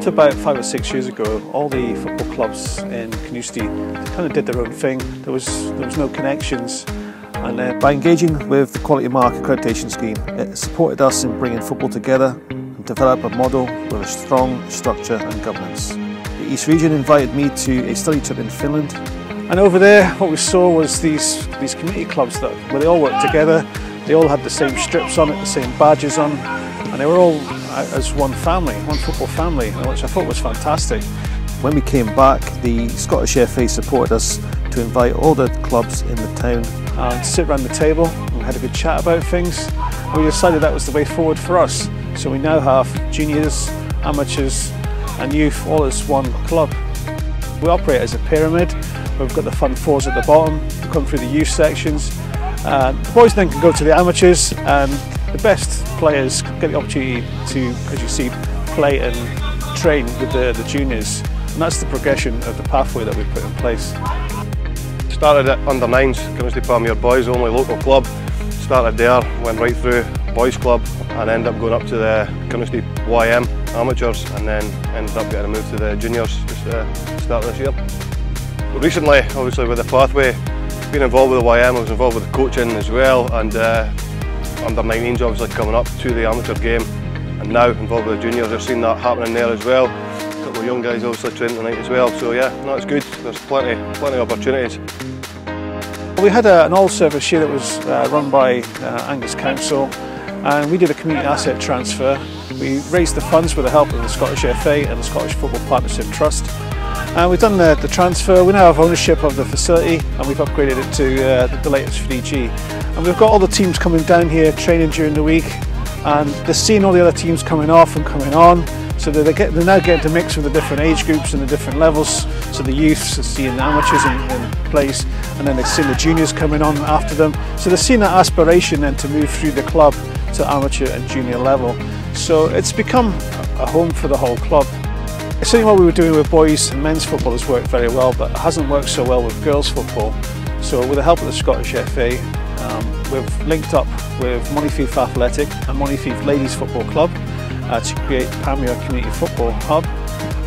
to about 5 or 6 years ago, all the football clubs in Carnoustie kind of did their own thing. There was no connections, and by engaging with the Quality Mark accreditation scheme, it supported us in bringing football together and develop a model with a strong structure and governance. The East Region invited me to a study trip in Finland, and over there what we saw was these community clubs where they all worked together. They all had the same strips on it, the same badges on, and they were all as one family, one football family, which I thought was fantastic. When we came back, the Scottish FA supported us to invite all the clubs in the town and sit around the table and we had a good chat about things. And we decided that was the way forward for us. So we now have juniors, amateurs and youth all as one club. We operate as a pyramid. We've got the Fund 4s at the bottom, we come through the youth sections. The boys then can go to the amateurs, and the best players get the opportunity to, as you see, play and train with the juniors. And that's the progression of the pathway that we put in place. Started at under 9s, Carnoustie Palmere Boys, only local club. Started there, went right through Boys Club and ended up going up to the Carnoustie YM Amateurs, and then ended up getting a move to the juniors just to start this year. But recently, obviously with the pathway, been involved with the YM, I was involved with the coaching as well, and under 19s obviously coming up to the amateur game, and now involved with the juniors. I've seen that happening there as well. A couple of young guys obviously training tonight as well, so yeah, no, it's good. There's plenty of opportunities. We had an all-service year that was run by Angus Council, and we did a community asset transfer. We raised the funds with the help of the Scottish FA and the Scottish Football Partnership Trust. And we've done the transfer. We now have ownership of the facility, and we've upgraded it to the latest 3G. And we've got all the teams coming down here training during the week, and they're seeing all the other teams coming off and coming on. So they're now getting to mix with the different age groups and the different levels. So the youths are seeing the amateurs in place, and then they're seeing the juniors coming on after them. So they're seeing that aspiration then to move through the club to amateur and junior level. So it's become a home for the whole club. Certainly what we were doing with boys and men's football has worked very well, but it hasn't worked so well with girls football. So with the help of the Scottish FA, we've linked up with Montefief Athletic and Montefief Ladies Football Club to create Palmere Community Football Hub.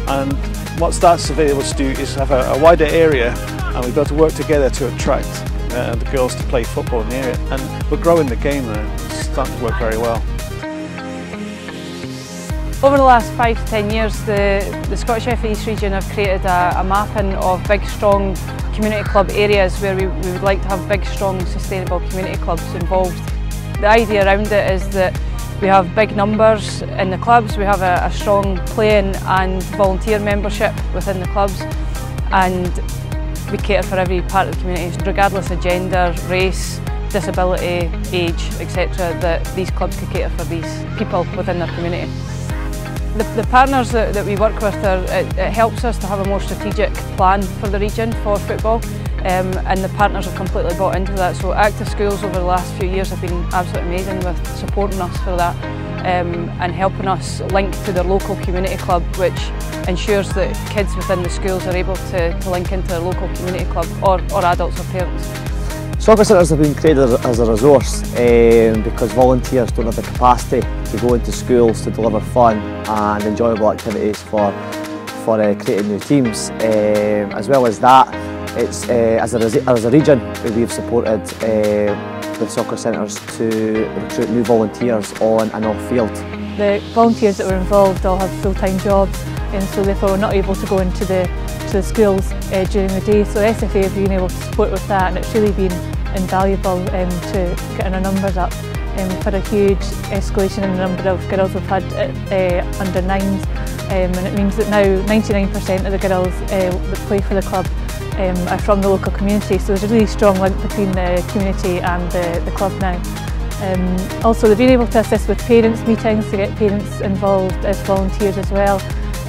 And what that's available to do is have a wider area, and we've got to work together to attract the girls to play football in the area. And we're growing the game now. It's starting to work very well. Over the last 5 to 10 years, the Scottish FA East Region have created a mapping of big, strong community club areas where we would like to have big, strong, sustainable community clubs involved. The idea around it is that we have big numbers in the clubs, we have a strong playing and volunteer membership within the clubs, and we cater for every part of the community, regardless of gender, race, disability, age, etc., that these clubs can cater for these people within their community. The partners that we work with, it helps us to have a more strategic plan for the region for football, and the partners have completely bought into that. So Active Schools over the last few years have been absolutely amazing with supporting us for that, and helping us link to their local community club, which ensures that kids within the schools are able to link into their local community club, or adults or parents. Soccer centres have been created as a resource because volunteers don't have the capacity to go into schools to deliver fun and enjoyable activities for creating new teams. As well as that, it's as a region we've supported with soccer centres to recruit new volunteers on and off field. The volunteers that were involved all have full-time jobs, and so therefore we're not able to go into the schools during the day. So SFA have been able to support with that, and it's really been invaluable to getting our numbers up. We've had a huge escalation in the number of girls we've had under 9s, and it means that now 99% of the girls that play for the club are from the local community, so there's a really strong link between the community and the club now. Also, they've been able to assist with parents' meetings to get parents involved as volunteers as well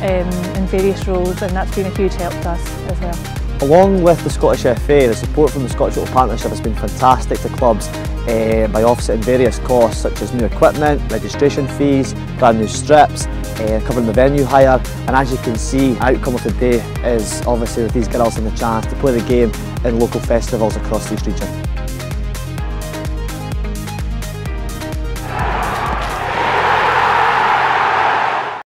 in various roles, and that's been a huge help to us as well. Along with the Scottish FA, the support from the Scottish Football Partnership has been fantastic to clubs by offsetting various costs such as new equipment, registration fees, brand new strips, covering the venue hire, and as you can see, the outcome of the day is obviously with these girls having the chance to play the game in local festivals across the East Region.